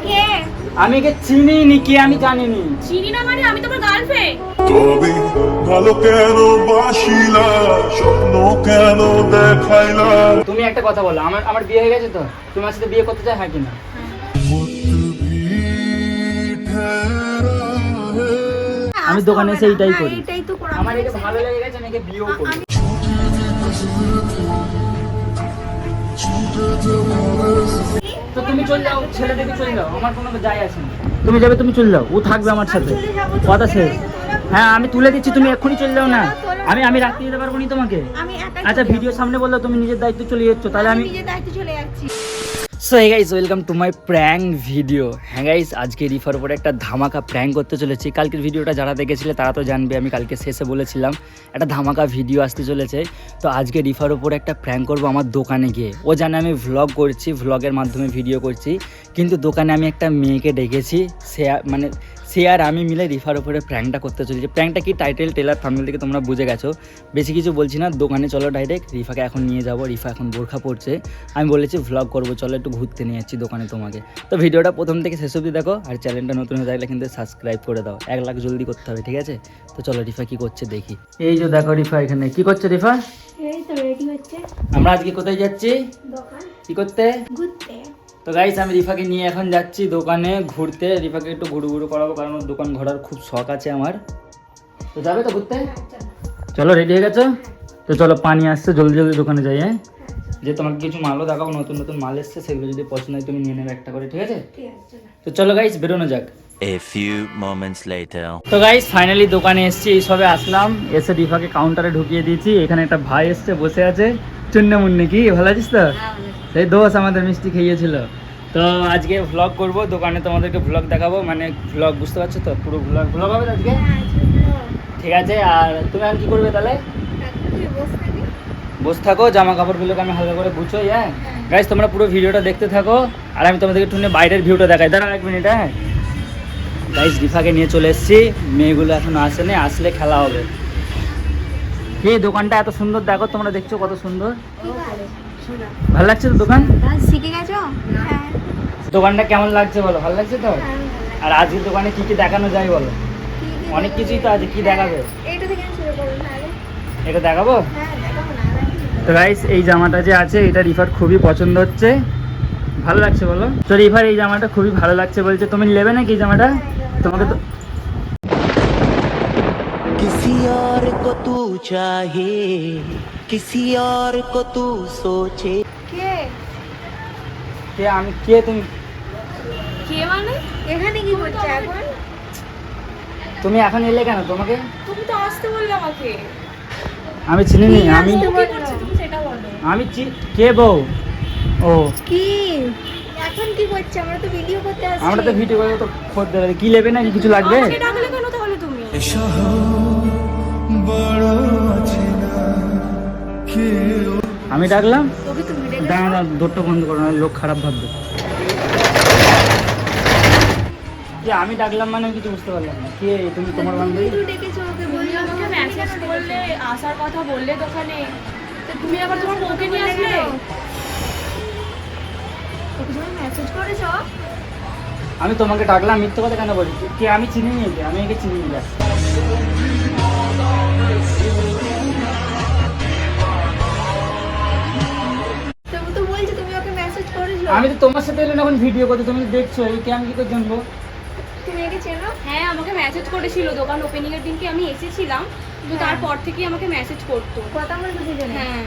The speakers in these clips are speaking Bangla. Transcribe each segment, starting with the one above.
কে? আমি কে চিনি নি, কি আমি জানি নি। চিনি না মানে আমি তোমার গার্লফ্রেন্ড। তবে ভালো কেন বাসিলা, স্বপ্ন কেন দেখাইলা। তুমি একটা কথা বলো, আমার আমার বিয়ে হয়ে গেছে তো, তোমার সাথে বিয়ে করতে চাই, হ্যাঁ কিনা? আমি দোকানে এসে এইটাই করি। এটাই তো করা। আমার এটা ভালো লেগে গেছে, আমি একে বিয়েও করি। তো তুমি চলে যাও, ছেলে দেখে চলে যাও, আমার কোনো যায় আসে না। তুমি যাবে, তুমি চলে যাও, ও থাকবে আমার সাথে, কথা শেষ। হ্যাঁ আমি তুলে দিচ্ছি, তুমি এক্ষুনি চলে যাও না। আমি রাখতে দিতে পারবো না তোমাকে। আচ্ছা ভিডিও সামনে বললো তুমি নিজের দায়িত্ব চলে যাচ্ছ, তাহলে আমি নিজের দায়িত্বে চলে যাচ্ছি। So hey guys, welcome to my prank video. হ্যাঁ গাইস, আজকে রিফার উপরে একটা ধামাকা প্র্যাঙ্ক করতে চলেছি। কালকের ভিডিওটা যারা দেখেছিলে তারা তো জানবে, আমি কালকে শেষে বলেছিলাম একটা ধামাকা ভিডিও আসতে চলেছে। তো আজকে রিফার উপরে একটা প্র্যাঙ্ক করবো আমার দোকানে গিয়ে। ও জানে আমি ভ্লগ করছি, ভ্লগের মাধ্যমে ভিডিও করছি, কিন্তু দোকানে আমি একটা মেয়েকে ডেকেছি। সে আর আমি মিলে রিফার উপরে প্র্যাঙ্কটা করতে চলেছি। প্র্যাঙ্কটা কি, টাইটেল টেলার থাম্বনেল থেকে তোমরা বুঝে গেছো। বেশি কিছু বলছি না, দোকানে চলো ডাইরেক্ট। রিফাকে এখন নিয়ে যাবো, রিফা এখন বোরখা পড়ছে। আমি বলেছি ভ্লগ করবো, চলো একটু ঘুরতে নিয়ে যাচ্ছি দোকানে তোমাকে। তো ভিডিওটা প্রথম থেকে শেষ অবধি দেখো, আর চ্যানেলটা নতুন হয়ে থাকলে কিন্তু সাবস্ক্রাইব করে দাও। 1 লাখ জলদি করতে হবে, ঠিক আছে? তো চলো রিফা কি করছে দেখি। এই যে দেখো রিফা এখানে কি করছে। রিফা এই তো রেডি হচ্ছে। আমরা আজকে কোথায় যাচ্ছি? দোকান কি করতে? ঘুরতে। তো গাইস, আমি রিফাকে নিয়ে এখন যাচ্ছি দোকানে ঘুরতে। রিফাকে একটু ঘুরু করাবো, কারণ ওর দোকান ঘোরার খুব শখ আছে আমার। তো যাবে তো ঘুরতে? চলো, রেডি হয়ে গেছো তো? চলো, পানি আসছে, জলদি জলদি দোকানে যাই। হ্যাঁ, যে তোমাকে কিছু মালও দেখাবো, নতুন নতুন মাল এসছে, সেগুলো যদি পছন্দ হয় তুমি নিয়ে নেবে একটা করে, ঠিক আছে? তো চলো গাইস, বেরোনো যাক। A few moments later. তো গাইস, ফাইনালি দোকানে এসেছি, এই সবে আসলাম। এসে রিফাকে কাউন্টারে ঢুকিয়ে দিয়েছি। এখানে একটা ভাই এসছে, বসে আছে, চুন্নে মুন্নি। কি ভালো আছিস তো? সেই দোষ আমাদের মিষ্টি খেয়েছিল। তো আজকে ভ্লগ করব দোকানে, তোমাদেরকে ভ্লগ দেখাবো, মানে ভ্লগ বুঝতে পারছো তো, পুরো ভ্লগ হবে আজকে, ঠিক আছে? আর তুমি আর কি করবে তাহলে? বসে থাকো, জামা কাপড়গুলোকে আমি হালকা করে গুছোই। হ্যাঁ গাইস, তোমরা পুরো ভিডিওটা দেখতে থাকো, আর আমি তোমাদেরকে একটু বাইরের ভিউটা দেখাই। দাঁড়াও 1 মিনিট। হ্যাঁ গাইস, রিফাকে নিয়ে চলে এসেছি, মেয়েগুলো এখন আসেনি, আসলে খেলা হবে। এই দোকানটা এত সুন্দর, দেখো তোমরা, দেখছো কত সুন্দর, ভালো লাগছে তো দোকান? শিখে গেছো? হ্যাঁ। দোকানটা কেমন লাগছে বলো? ভালো লাগছে তো? আর আজকের দোকানে কি কি দেখানো যায় বলো? অনেক কিছুই তো আছে, কি দেখাবে? এইটা থেকে শুরু করুন তাহলে। এটা দেখাবো? হ্যাঁ দেখাবো না। তো গাইস, এই জামাটা যে আছে এটা রিফার খুবই পছন্দ হচ্ছে, ভালো লাগছে বলো? তো রিফার এই জামাটা খুবই ভালো লাগছে বলছে। তুমি নেবে নাকি এই জামাটা? তোমাকে তো किसी और को तू चाहे, किसी और को तू सोचे। কে? কে? আমি কে? তুমি কে মানে? এখানে কি করছে এখন? তুমি এখন এলে কেন? তোমাকে তুমি তো আসতে বললে আমাকে। আমি চিনি নি। আমি কি করছো তুমি সেটা বলো। আমি কে বউ? ও কি? এখন কি করছে? আমরা তো ভিডিও করতে আসছি। আমরা তো ভিডিও করে তো খোঁজ দেবে। কি নেবে নাকি কিছু লাগবে? আমাকে ডাকলে কেন তাহলে তুমি? আমি ডাকলাম? তোকে তুমি ডেকে দাঁড়া, দৌড়টা বন্ধ করো, না লোক খারাপ ভাববে। যে আমি ডাকলাম মানে আমি কিছু বুঝতে পারলাম না। কে তুমি? তোমার বান্ধবী? তুই ডেকেছো ওকে, বললি আমাকে মেসেজ করলে, আসার কথা বললে দোকানে, তো তুমি আবার তোমার বউকে নিয়ে আসলে। ওকে তুমি মেসেজ করেছো? আমি তোমাকে ডাকলাম, মিথ্যে কথা কেন বলি? কে? আমি চিনি নি একে, আমি একে চিনি নি। তুমি তো বলছো তুমি ওকে মেসেজ করেছো। আমি তো তোমার সাথে এলাম এখন ভিডিও করতে, তুমি দেখছো, এই কে? আমি কি করে জানবো? তুমি একে চেনো? হ্যাঁ, আমাকে মেসেজ করেছিল দোকান ওপেনিং এর দিনকে, আমি এসেছিলাম, তো তারপর থেকে আমাকে মেসেজ করতো, কথা বলতে দুজনে। হ্যাঁ।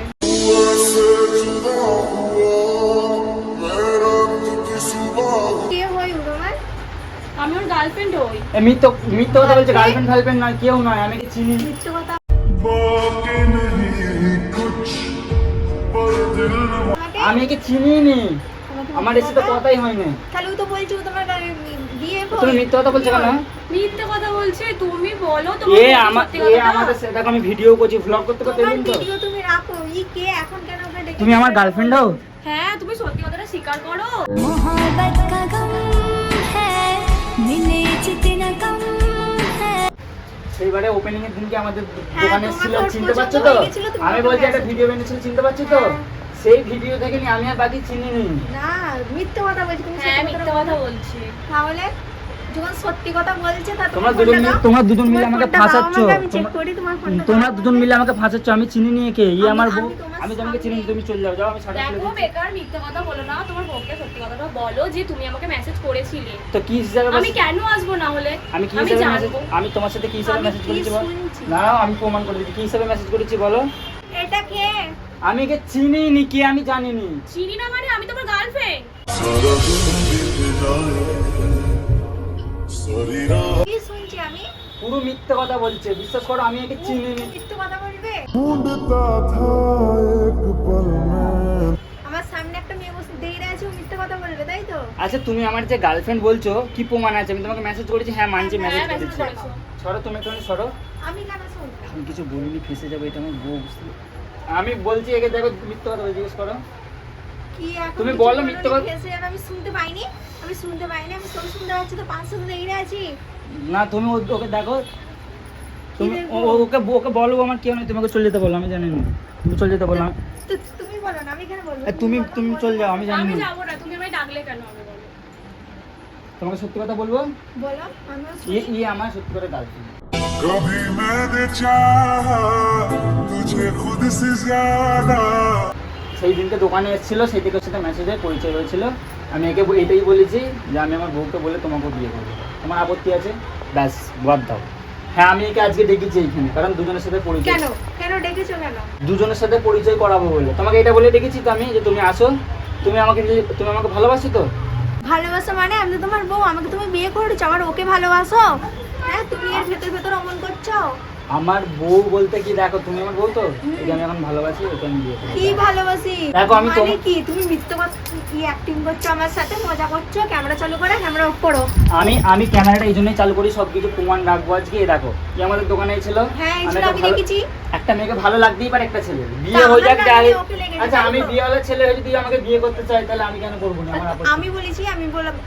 কে হয় ও তোমার? আমি ওর গার্লফ্রেন্ড হই। মিথ্যে কথা বলছে। গার্লফ্রেন্ড নয়, কেউ নয়, আমি একে চিনি। মিথ্যে কথা। बाकी नहीं कुछ पर दिल न আমি একে চিনি নি, আমার এসে তো কথাই হয়নি। তাহলে ও তো বলছো ও তোমার বিয়ে তুমি মিথ্যে কথা বলছো কেন? মিথ্যে কথা বলছে, তুমি বলো আমাদের দেখো, আমি ভিডিও করছি, ভ্লগ করতে করতে এলুম তো। ভিডিও তুমি রাখো, কে এখন কেন ওকে ডেকে? তুমি আমার গার্লফ্রেন্ড হও? হ্যাঁ, তুমি সত্যি কথাটা স্বীকার করো। मोहब्बत का गम है, मिले जितना कम है। সেইবারে ওপেনিং এর দিনকে আমাদের হ্যাঁ, দোকানে তোমার ছিল, খোঁজ চিনতে পছন্দ পারছো তো? হয়ে গেছিল, তুমি আমি ওকে বলছি একটা message ভিডিও বানিয়েছিল, চিনতে পারছো তো? হ্যাঁ। সেই ভিডিও থেকে নিয়ে আমি আর বাকি চিনি নি। না মিথ্যে কথা বলছি, তুমি হ্যাঁ সত্যি মিথ্যে কথা বলছি। তাহলে যখন সত্যি কথা বলছে তা তোমরা দুজন মিলে আমাকে ফাঁসাচ্ছ। আমি চেক করি তোমার ফোনটা। তোমরা দুজন মিলে আমাকে ফাঁসাচ্ছ, আমি চিনি নি একে। ই আমার বউ, তোমার আমি তোমাকে চিনি নি, সামনে- তুমি চলে যাও, যাও আমি ছাড়া চলে দেখো যাচ্ছি। বেকার মিথ্যে কথা বলো না, তোমার বউকে সত্যি কথাটা বলো যে তুমি আমাকে মেসেজ করেছিলে। তো কি হিসাবে আমি কেন আসবো না হলে? আমি কি হিসাবে মেসেজ, জানবো। আমি তোমার সাথে কি হিসাবে আমি মেসেজ কি করেছি বল? শুনছি? না আমি প্রমাণ করে দিচ্ছি কি হিসাবে মেসেজ করেছি বলো। এটা কে? আমি একে চিনি নি, কি আমি জানি নি। চিনি না মানে আমি তোমার গার্লফ্রেন্ড। सारा दिन बीत जाए सारी रात কি শুনছি আমি? পুরো মিথ্যে কথা বলছে, বিশ্বাস করো আমি একে চিনি নি। মিথ্যে কথা বলবে? ढूंढता था एक पल में আমার সামনে একটা মেয়ে বসে দাঁড়িয়ে আছে, ও মিথ্যে কথা বলবে তাই তো? আচ্ছা তুমি আমার যে গার্লফ্রেন্ড বলছো, কি প্রমাণ আছে? আমি তোমাকে মেসেজ করেছি, হ্যাঁ মানছি মেসেজ হ্যাঁ মেসেজ করেছি। করেছো। সরো তুমি একটু সরো। আমি কেন শুনবো? আমি কিছু বলিনি, ফেসে যাবো, এটা আমার বউ বুঝতে। আমি বলছি একে দেখো মিথ্যে কথা বলে জিজ্ঞেস করো। কি এখন তুমি কিছু বলো বলোনি, মিথ্যে কথা। ফেঁসে যাবে, আমি শুনতে পাইনি, আমি শুনতে পাইনি, আমি সব শুনতে পাচ্ছি তো, পাঁচ সাথে দাঁড়িয়ে আছি। না তুমি ওকে দেখো, তুমি দেখবো? ওকে ওকে বলো আমার কেউ নেই, তোমাকে চলে যেতে বলো, আমি জানি না। তুমি চলে যেতে বলো। তো তুমি বলো না, আমি কেন বলবো? তুমি বলো, তুমি বলো, চলে যাও, আমি জানি আমি না। যাবো না, তুমি আমায় ডাকলে কেন হবে বলো? তোমাকে সত্যি কথা বলবো, বলো, আমিও ই আমার সত্যি করে গার্লফ্রেন্ড। कभी मैंने चाहा तुझे खुद से ज्यादा সেই দিনকে দোকানে এসেছিল, সেই থেকে ওর সাথে মেসেজে পরিচয় হয়েছিল। আমি একে এটাই বলেছি যে আমি আমার বউকে বলে তোমাকে বিয়ে করবো, তোমার আপত্তি আছে? ব্যাস বাদ দাও। হ্যাঁ আমি একে আজকে ডেকেছি এইখানে, কারণ দুজনের সাথে পরিচয়, কেন কেন ডেকেছো কেন? দুজনের সাথে পরিচয় করাবো বলে। তোমাকে এটা বলে ডেকেছি তো আমি, যে তুমি আসো, তুমি আমাকে ভালোবাসো তো? ভালোবাসা মানে আমি তো তোমার বউ, আমাকে তুমি বিয়ে করেছো, আমার ওকে ভালোবাসো? হ্যাঁ, তুমি এর ভেতর ভেতর অমন করছো। আমার বউ বলতে কি, দেখো তুমি আমার বউ তো, একে আমি এখন ভালোবাসি, ওকে আমি বিয়ে করবো। কি ভালোবাসি? দেখো, আমি মানে কি তুমি মিথ্যে কথা, কি অ্যাক্টিং করছো আমার সাথে, মজা করছো? ক্যামেরা চালু করে ক্যামেরা অফ করো। আমি ক্যামেরাটা এই জন্যই চালু করি, সবকিছু প্রমাণ রাখবো আজকে। এই দেখো কি আমাদের দোকানে ছিল, হ্যাঁ এই আমি ছিল, একটা আমি ভালো- দেখেছি। একটা মেয়েকে ভালো লাগতেই পারে একটা ছেলে, বিয়ে তা হয়ে যাক আমার যাই। লাগলে ওকে লেগেছে, আচ্ছা তাই আমি তো? বিয়ে হলে ছেলে হয়ে যদি আমাকে বিয়ে করতে চাই, তাহলে আমি কেন করবো না? আমার আপত্তি। আমি বলেছি,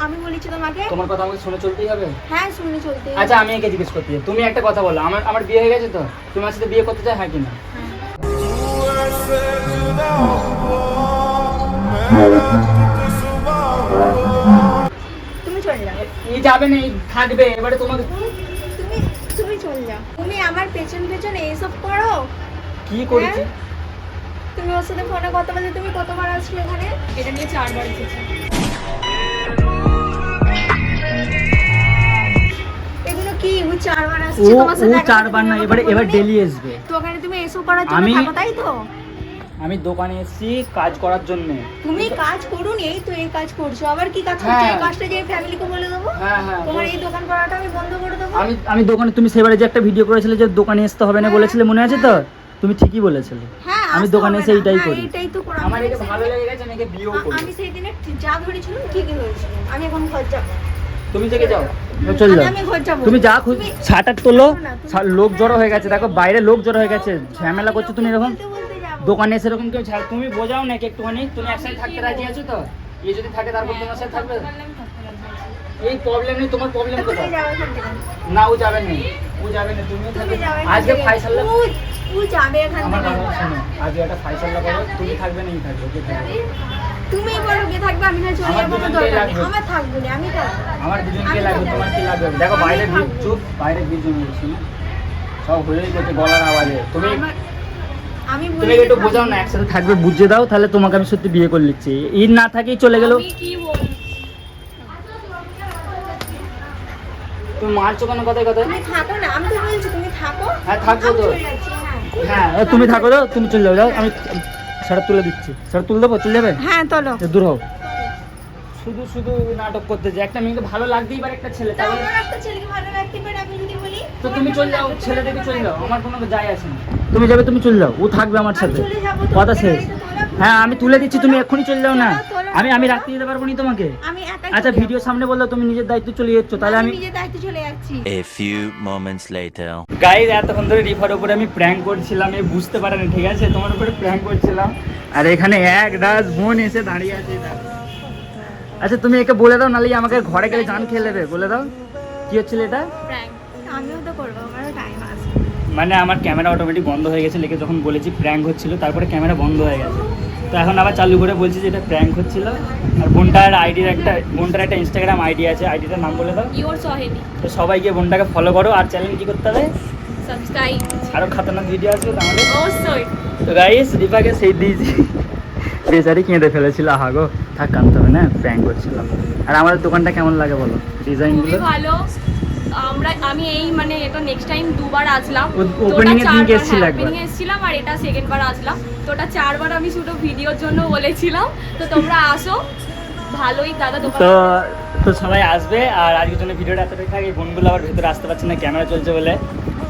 আমি বলেছি তোমাকে। তোমার কথা আমাকে শুনে চলতেই হবে। হ্যাঁ শুনে চলতে। আচ্ছা আমি একে জিজ্ঞেস করতে চাই, তুমি একটা কথা বলো, আমার বিয়ে হয়ে গেছে তো? তুমি আমার সাথে বিয়ে করতে চাই, হ্যাঁ কিনা? তুমি চলে যাও, এই যাবে না, এই থাকবে, এবারে তোমাকে তুমি তুমি চলে যাও। তুমি আমার পেছন পেছন এইসব করো। কি করেছি? হ্যাঁ? তুমি ওর সাথে ফোনে কথা বলতে তুমি কতবার আসলে এখানে? এটা নিয়ে 4 বার এসেছি। এগুলো কি ও 4 বার ও আসছে তোমার সাথে? দেখা করতে, 4 বার না, তুমি এবার আমাকে বলোনি? ডেলি আসবে। তো ওখানে তুমি এসব করার জন্য আমি- থাকো তাই তো? আমি দোকানে এসেছি কাজ করার জন্য। তুমি কাজ করুন, এই তো এই কাজ করছো, আবার কি কাজ করছো? হ্যাঁ। এই কাজটা যে ফ্যামিলিকে বলে দেবো, হ্যাঁ হ্যাঁ তোমার এই দোকান করাটা আমি বন্ধ করে দেবো। আমি দোকানে, তুমি সেবারে যে একটা ভিডিও করেছিলে যে দোকানে আসতে হবে না বলেছিলে, মনে আছে তো? তুমি ঠিকই বলেছিলে। হ্যাঁ আমি আসতে দোকানে হবে এসে না। এইটাই হ্যাঁ, করি। এইটাই তো করা। আমার আমি এটা সেই ভালো দিনে- লেগে গেছে, আমি একে বিয়েও করি। আমি সেই দিনে যা ধরেছিলাম ঠিকই ধরেছিলাম। আমি এখন ঘর যাবো। তুমি থেকে যাও, চল যাও। আমি ঘর যাবো। তুমি যা খুঁজ, তুমি- ছাটার তোলো, না, তুমি- লোক জড়ো হয়ে গেছে, দেখো বাইরে লোক জড়ো হয়ে গেছে, ঝামেলা করছো তুমি এরকম। বলতে বলতে যাবো। দোকানে এসে এরকম কেউ তুমি বোঝাও নাকি একটুখানি? তুমি একসাথে থাকতে রাজি আছো তো? এ যদি থাকে তারপর তোমার সাথে থাকবে? পারলে আমি থাকতে রাজি আছি। এই প্রবলেম নেই, তোমার প্রবলেম তো তুমি কোথায়? যাও এখান থেকে। না ও যাবে না, ও যাবে না, তুমিও তুমি থাকবে। যাও এখান আজকে থেকে। ফাইসাল্লা, ও যাবে এখান আমার থেকে। কথা শোনো, আজকে একটা ফাইসাল্লা করো, তুমি থাকবে না, থাকবে, কে থাকবে? তুমি বলো কে থাকবে, আমি না চলে আমার যাবো, আমার দুজনকেই দরকার নেই। লাগবে। আমার থাকবো না, আমি থাকবো। আমার দুজনকে আমি লাগবে, থাকবো। তোমার কি লাগবে? দেখো আমি বাইরে ভিড়, থাকবো। চুপ, বাইরে ভিড় জমে গেছে না, সব হয়েই গেছে গলার আওয়াজে। তুমি আমি তুমি একটু বোঝাও না, একসাথে থাকবে বুঝিয়ে দাও, তাহলে তোমাকে আমি সত্যি বিয়ে করে নিচ্ছি। ঈদ না থাকেই চলে গেল। আমি কি বলবো? তুমি মারছো কেন কথায় কথায়? তুমি থাকো না, আমি তো বলছি তুমি থাকো। হ্যাঁ, থাকবো আমি তো। চলে যাচ্ছি, হ্যাঁ। হ্যাঁ তুমি থাকো তো, তুমি চলে যাও, যাও। আমি শার্ট তুলে দিচ্ছি, শার্ট তুলে দেবো, চলে যাবে? হ্যাঁ তোলো। দূর হও। শুধু শুধু নাটক করতে যে একটা মেয়েকে ভালো লাগতেই পারে একটা ছেলে, তা তাহলে আমার একটা ছেলেকে ভালো লাগতে পারে, আমি যদি বলি তো তুমি চলে যাও, ছেলে দেখে চলে যাও, আমার কোনো যায় আসে না। তুমি যাবে, তুমি চলে যাও, ও থাকবে আমার সাথে, চলে যাবো তো, কথা শেষ। গাড়িটা তোলো। হ্যাঁ আমি তুলে দিচ্ছি, তুমি এক্ষুনি চলে যাও না। তোলো, আমি রাখতে দিতে পারবো না তোমাকে। আমি একাই আচ্ছা চলে যাবো। ভিডিও সামনে বললে তুমি নিজের দায়িত্ব চলে যাচ্ছ, তাহলে আমি নিজের দায়িত্বে চলে যাচ্ছি। A few moments later. Guys এতক্ষণ ধরে রিফার উপরে আমি প্র্যাঙ্ক করছিলাম, এই বুঝতে পারেনি, ঠিক আছে? তোমার উপরে প্র্যাঙ্ক করছিলাম, আর এখানে এক ডাস বোন এসে দাঁড়িয়ে আছে। আচ্ছা তুমি একে বলে দাও, নাহলে আমাকে ঘরে গেলে জান খেয়ে নেবে, বলে দাও কি হচ্ছিল এটা? Prank। আমিও তো করবো, আমারও টাইম আছে। মানে আমার ক্যামেরা অটোমেটিক বন্ধ হয়ে গেছে, লেগে যখন বলেছি প্র্যাঙ্ক হচ্ছিল, তারপরে ক্যামেরা বন্ধ হয়ে গেছে। তো এখন আবার চালু করে বলছি যে এটা প্র্যাঙ্ক হচ্ছিল। আর বোনটার একটা ইনস্টাগ্রাম আইডি আছে, আইডিটার নাম বলে দাও। ইওর সহেলি। তো সবাই গিয়ে বোনটাকে ফলো করো। আর চ্যানেল কি করতে হবে? সাবস্ক্রাইব। আরও খাতারনাক ভিডিও আসবে তাহলে। অবশ্যই। তো গাইস রিফাকে সেই দিয়েছি, বেচারি কেঁদে ফেলেছিল। হাগো থাক, কাঁদতে হবে না, প্র্যাঙ্ক করছিলাম। আর আমাদের দোকানটা কেমন লাগে বলো, ডিজাইনগুলো? খুবই ভালো। আমি এই মানে এটা নেক্সট টাইম দুবার আসলাম। ওপেনিং এর দিনকে এসেছিল একবার। ওপেনিং এসেছিলাম আর এটা সেকেন্ড বার আসলাম। তো ওটা 4 বার আমি শুধু ভিডিওর জন্য বলেছিলাম। তো তোমরা আসো, ভালোই দাদা দোকান। তো সবাই আসবে। আর আজকের জন্য ভিডিওটা এতটাই থাকে। বোনগুলো আবার ভেতরে আসতে পারছে না, ক্যামেরা চলছে বলে।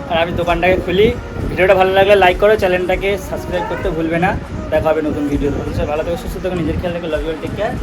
আর আমি দোকানটাকে খুলি। ভিডিওটা ভালো লাগলে লাইক করো, চ্যানেলটাকে সাবস্ক্রাইব করতে ভুলবে না। দেখা হবে নতুন ভিডিও। ভালো থেকো, সুস্থ থেকো, নিজের খেয়াল রেখো। Love you, take care.